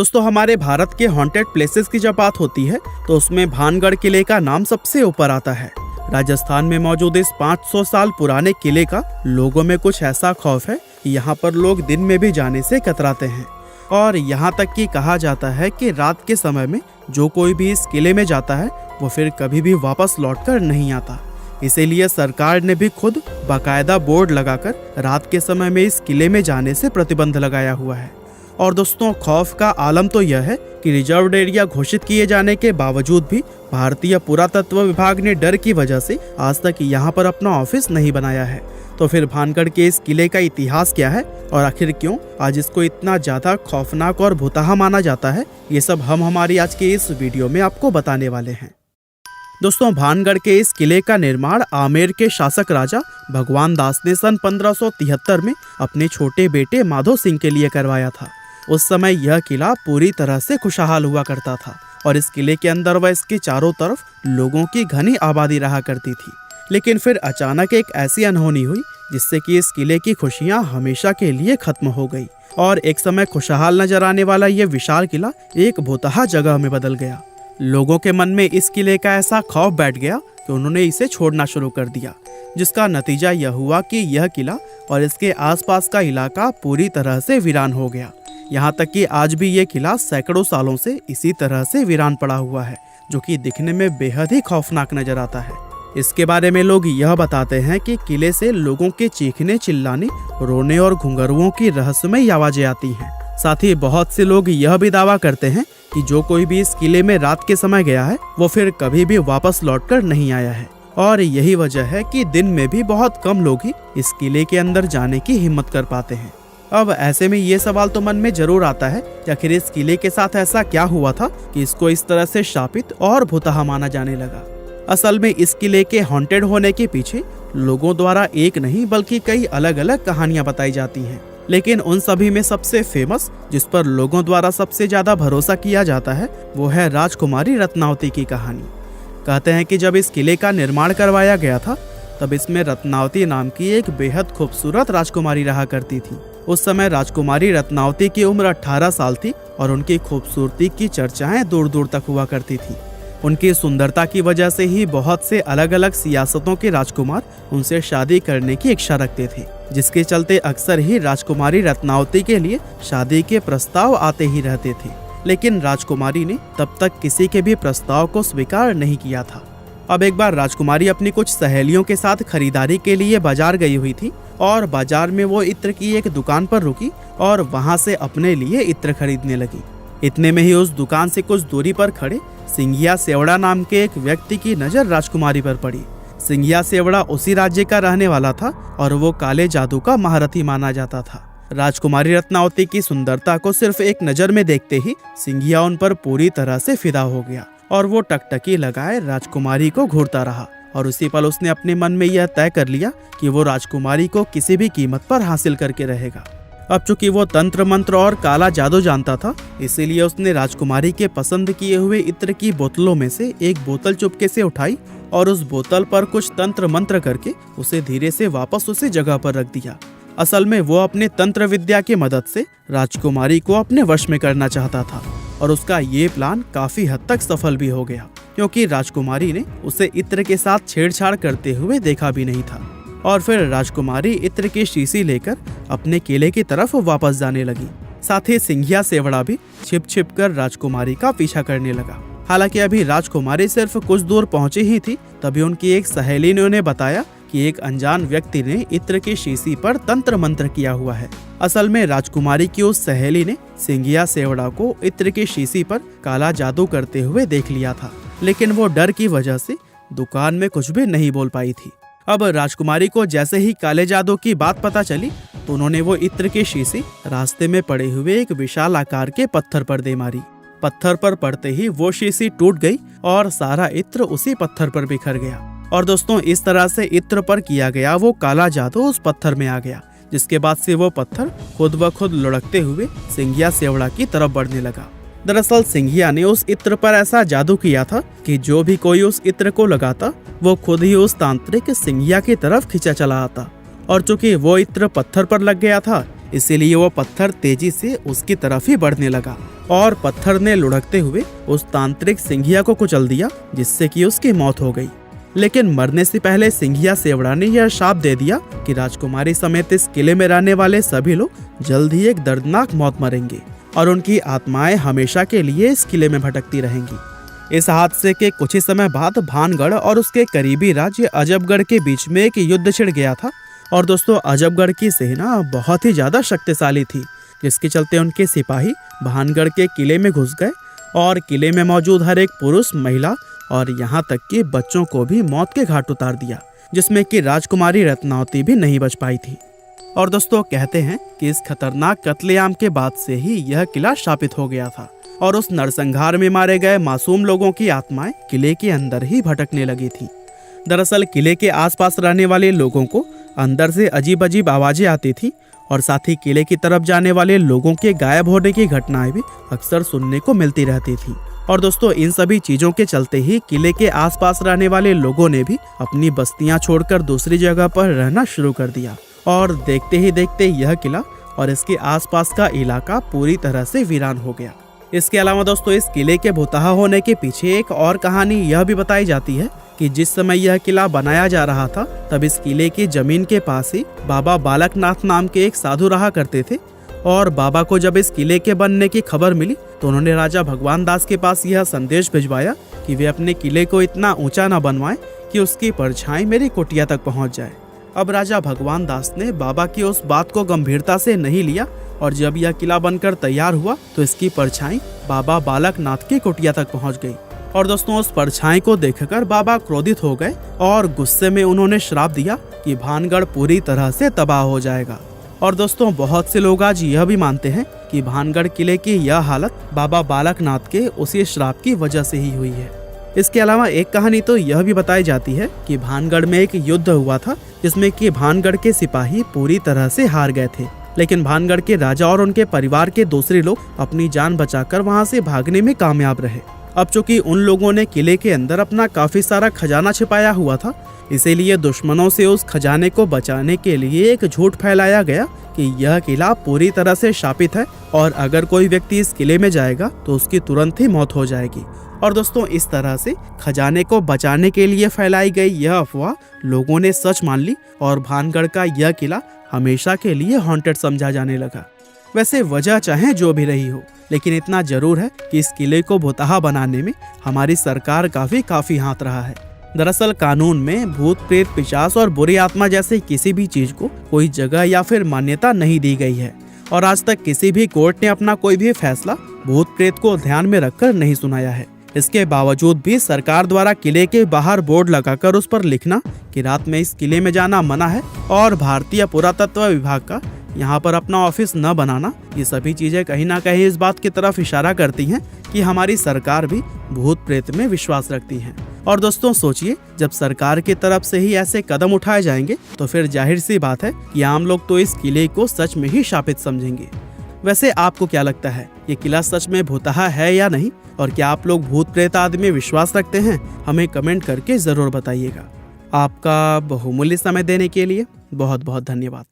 दोस्तों हमारे भारत के हॉन्टेड प्लेसेस की जब बात होती है तो उसमें भानगढ़ किले का नाम सबसे ऊपर आता है। राजस्थान में मौजूद इस 500 साल पुराने किले का लोगों में कुछ ऐसा खौफ है कि यहाँ पर लोग दिन में भी जाने से कतराते हैं और यहाँ तक कि कहा जाता है कि रात के समय में जो कोई भी इस किले में जाता है वो फिर कभी भी वापस लौटकर नहीं आता। इसीलिए सरकार ने भी खुद बाकायदा बोर्ड लगाकर रात के समय में इस किले में जाने से प्रतिबंध लगाया हुआ है। और दोस्तों खौफ का आलम तो यह है कि रिजर्व्ड एरिया घोषित किए जाने के बावजूद भी भारतीय पुरातत्व विभाग ने डर की वजह से आज तक यहाँ पर अपना ऑफिस नहीं बनाया है। तो फिर भानगढ़ के इस किले का इतिहास क्या है और आखिर क्यों आज इसको इतना ज्यादा खौफनाक और भुतहा माना जाता है, ये सब हम हमारी आज के इस वीडियो में आपको बताने वाले हैं। दोस्तों भानगढ़ के इस किले का निर्माण आमेर के शासक राजा भगवान दास ने सन 1573 में अपने छोटे बेटे माधो सिंह के लिए करवाया था। उस समय यह किला पूरी तरह से खुशहाल हुआ करता था और इस किले के अंदर व इसके चारों तरफ लोगों की घनी आबादी रहा करती थी। लेकिन फिर अचानक एक ऐसी अनहोनी हुई जिससे कि इस किले की खुशियां हमेशा के लिए खत्म हो गई और एक समय खुशहाल नजर आने वाला यह विशाल किला एक भुतहा जगह में बदल गया। लोगों के मन में इस किले का ऐसा खौफ बैठ गया कि उन्होंने इसे छोड़ना शुरू कर दिया, जिसका नतीजा यह हुआ कि यह किला और इसके आसपास का इलाका पूरी तरह से वीरान हो गया। यहाँ तक कि आज भी ये किला सैकड़ों सालों से इसी तरह से वीरान पड़ा हुआ है, जो कि दिखने में बेहद ही खौफनाक नजर आता है। इसके बारे में लोग यह बताते हैं कि किले से लोगों के चीखने, चिल्लाने, रोने और घुंघरुओं की रहस्यमयी आवाजें आती हैं। साथ ही बहुत से लोग यह भी दावा करते हैं कि जो कोई भी इस किले में रात के समय गया है वो फिर कभी भी वापस लौटकर नहीं आया है। और यही वजह है कि दिन में भी बहुत कम लोग ही इस किले के अंदर जाने की हिम्मत कर पाते हैं। अब ऐसे में ये सवाल तो मन में जरूर आता है कि आखिर इस किले के साथ ऐसा क्या हुआ था कि इसको इस तरह से शापित और भुतहा माना जाने लगा। असल में इस किले के हॉन्टेड होने के पीछे लोगों द्वारा एक नहीं बल्कि कई अलग अलग कहानियां बताई जाती हैं, लेकिन उन सभी में सबसे फेमस, जिस पर लोगों द्वारा सबसे ज्यादा भरोसा किया जाता है, वो है राजकुमारी रत्नावती की कहानी। कहते हैं कि जब इस किले का निर्माण करवाया गया था तब इसमें रत्नावती नाम की एक बेहद खूबसूरत राजकुमारी रहा करती थी। उस समय राजकुमारी रत्नावती की उम्र 18 साल थी और उनकी खूबसूरती की चर्चाएं दूर दूर तक हुआ करती थी। उनकी सुंदरता की वजह से ही बहुत से अलग अलग सियासतों के राजकुमार उनसे शादी करने की इच्छा रखते थे, जिसके चलते अक्सर ही राजकुमारी रत्नावती के लिए शादी के प्रस्ताव आते ही रहते थे। लेकिन राजकुमारी ने तब तक किसी के भी प्रस्ताव को स्वीकार नहीं किया था। अब एक बार राजकुमारी अपनी कुछ सहेलियों के साथ खरीदारी के लिए बाजार गई हुई थी और बाजार में वो इत्र की एक दुकान पर रुकी और वहां से अपने लिए इत्र खरीदने लगी। इतने में ही उस दुकान से कुछ दूरी पर खड़े सिंघिया सेवड़ा नाम के एक व्यक्ति की नजर राजकुमारी पर पड़ी। सिंघिया सेवड़ा उसी राज्य का रहने वाला था और वो काले जादू का महारथी माना जाता था। राजकुमारी रत्नावती की सुंदरता को सिर्फ एक नजर में देखते ही सिंघिया उन पर पूरी तरह से फिदा हो गया और वो टकटकी लगाए राजकुमारी को घूरता रहा और उसी पल उसने अपने मन में यह तय कर लिया कि वो राजकुमारी को किसी भी कीमत पर हासिल करके रहेगा। अब चूंकि वो तंत्र मंत्र और काला जादू जानता था, इसीलिए उसने राजकुमारी के पसंद किए हुए इत्र की बोतलों में से एक बोतल चुपके से उठाई और उस बोतल पर कुछ तंत्र मंत्र करके उसे धीरे से वापस उसी जगह पर रख दिया। असल में वो अपने तंत्र विद्या की मदद से राजकुमारी को अपने वश में करना चाहता था और उसका ये प्लान काफी हद तक सफल भी हो गया, क्योंकि राजकुमारी ने उसे इत्र के साथ छेड़छाड़ करते हुए देखा भी नहीं था। और फिर राजकुमारी इत्र की शीशी लेकर अपने किले की तरफ वापस जाने लगी। साथ ही सिंघिया सेवड़ा भी छिप छिप कर राजकुमारी का पीछा करने लगा। हालांकि अभी राजकुमारी सिर्फ कुछ दूर पहुंची ही थी, तभी उनकी एक सहेली ने उन्हें बताया कि एक अनजान व्यक्ति ने इत्र की शीशी पर तंत्र मंत्र किया हुआ है। असल में राजकुमारी की उस सहेली ने सिंघिया सेवड़ा को इत्र की शीशी पर काला जादू करते हुए देख लिया था, लेकिन वो डर की वजह से दुकान में कुछ भी नहीं बोल पाई थी। अब राजकुमारी को जैसे ही काले जादू की बात पता चली तो उन्होंने वो इत्र की शीशी रास्ते में पड़े हुए एक विशाल आकार के पत्थर पर दे मारी। पत्थर पर पड़ते ही वो शीशी टूट गई और सारा इत्र उसी पत्थर पर बिखर गया। और दोस्तों इस तरह से इत्र पर किया गया वो काला जादू उस पत्थर में आ गया, जिसके बाद से वो पत्थर खुद ब खुद लुढ़कते हुए सिंघिया सेवड़ा की तरफ बढ़ने लगा। दरअसल सिंघिया ने उस इत्र पर ऐसा जादू किया था कि जो भी कोई उस इत्र को लगाता वो खुद ही उस तांत्रिक सिंघिया की तरफ खींचा चला आता। और चूंकि वो इत्र पत्थर पर लग गया था, इसीलिए वो पत्थर तेजी से उसकी तरफ ही बढ़ने लगा और पत्थर ने लुढ़कते हुए उस तांत्रिक सिंघिया को कुचल दिया, जिससे कि उसकी मौत हो गई। लेकिन मरने से पहले सिंघिया सेवड़ा ने यह शाप दे दिया कि राजकुमारी समेत इस किले में रहने वाले सभी लोग जल्द ही एक दर्दनाक मौत मरेंगे और उनकी आत्माएं हमेशा के लिए इस किले में भटकती रहेंगी। इस हादसे के कुछ ही समय बाद भानगढ़ और उसके करीबी राज्य अजबगढ़ के बीच में एक युद्ध छिड़ गया था। और दोस्तों, अजबगढ़ की सेना बहुत ही ज्यादा शक्तिशाली थी, जिसके चलते उनके सिपाही भानगढ़ के किले में घुस गए और किले में मौजूद हर एक पुरुष, महिला और यहाँ तक कि बच्चों को भी मौत के घाट उतार दिया, जिसमें कि राजकुमारी रत्नावती भी नहीं बच पाई थी। और दोस्तों, कहते हैं कि इस खतरनाक कत्लेआम के बाद से ही यह किला शापित हो गया था और उस नरसंहार में मारे गए मासूम लोगों की आत्माएं किले के अंदर ही भटकने लगी थी। दरअसल किले के आसपास रहने वाले लोगों को अंदर से अजीब अजीब आवाजें आती थी और साथ ही किले की तरफ जाने वाले लोगों के गायब होने की घटनाएं भी अक्सर सुनने को मिलती रहती थी। और दोस्तों, इन सभी चीजों के चलते ही किले के आसपास रहने वाले लोगों ने भी अपनी बस्तियां छोड़कर दूसरी जगह पर रहना शुरू कर दिया और देखते ही देखते यह किला और इसके आसपास का इलाका पूरी तरह से वीरान हो गया। इसके अलावा दोस्तों, इस किले के भुतहा होने के पीछे एक और कहानी यह भी बताई जाती है कि जिस समय यह किला बनाया जा रहा था, तब इस किले की जमीन के पास ही बाबा बालकनाथ नाम के एक साधु रहा करते थे। और बाबा को जब इस किले के बनने की खबर मिली तो उन्होंने राजा भगवान दास के पास यह संदेश भिजवाया कि वे अपने किले को इतना ऊंचा न बनवाएं कि उसकी परछाई मेरी कुटिया तक पहुंच जाए। अब राजा भगवान दास ने बाबा की उस बात को गंभीरता से नहीं लिया और जब यह किला बनकर तैयार हुआ तो इसकी परछाई बाबा बालकनाथ की कुटिया तक पहुंच गई। और दोस्तों, उस परछाई को देखकर बाबा क्रोधित हो गए और गुस्से में उन्होंने श्राप दिया कि भानगढ़ पूरी तरह से तबाह हो जाएगा। और दोस्तों, बहुत से लोग आज यह भी मानते हैं कि भानगढ़ किले की यह हालत बाबा बालकनाथ के उसी श्राप की वजह से ही हुई है। इसके अलावा एक कहानी तो यह भी बताई जाती है कि भानगढ़ में एक युद्ध हुआ था, जिसमें कि भानगढ़ के सिपाही पूरी तरह से हार गए थे, लेकिन भानगढ़ के राजा और उनके परिवार के दूसरे लोग अपनी जान बचाकर वहां से भागने में कामयाब रहे। अब चूंकि उन लोगों ने किले के अंदर अपना काफी सारा खजाना छिपाया हुआ था, इसीलिए दुश्मनों से उस खजाने को बचाने के लिए एक झूठ फैलाया गया कि यह किला पूरी तरह से शापित है और अगर कोई व्यक्ति इस किले में जाएगा तो उसकी तुरंत ही मौत हो जाएगी। और दोस्तों, इस तरह से खजाने को बचाने के लिए फैलाई गई यह अफवाह लोगों ने सच मान ली और भानगढ़ का यह किला हमेशा के लिए हॉन्टेड समझा जाने लगा। वैसे वजह चाहे जो भी रही हो, लेकिन इतना जरूर है कि इस किले को भुतहा बनाने में हमारी सरकार का भी काफी हाथ रहा है। दरअसल कानून में भूत, प्रेत, पिशाच और बुरी आत्मा जैसे किसी भी चीज को कोई जगह या फिर मान्यता नहीं दी गई है और आज तक किसी भी कोर्ट ने अपना कोई भी फैसला भूत प्रेत को ध्यान में रखकर नहीं सुनाया है। इसके बावजूद भी सरकार द्वारा किले के बाहर बोर्ड लगाकर उस पर लिखना कि रात में इस किले में जाना मना है और भारतीय पुरातत्व विभाग का यहाँ पर अपना ऑफिस न बनाना, ये सभी चीजें कहीं ना कहीं इस बात की तरफ इशारा करती हैं कि हमारी सरकार भी भूत प्रेत में विश्वास रखती है। और दोस्तों, सोचिए, जब सरकार की तरफ से ही ऐसे कदम उठाए जाएंगे तो फिर जाहिर सी बात है कि आम लोग तो इस किले को सच में ही शापित समझेंगे। वैसे आपको क्या लगता है, ये किला सच में भुतहा है या नहीं? और क्या आप लोग भूत प्रेत आदि में विश्वास रखते हैं? हमें कमेंट करके जरूर बताइएगा। आपका बहुमूल्य समय देने के लिए बहुत बहुत धन्यवाद।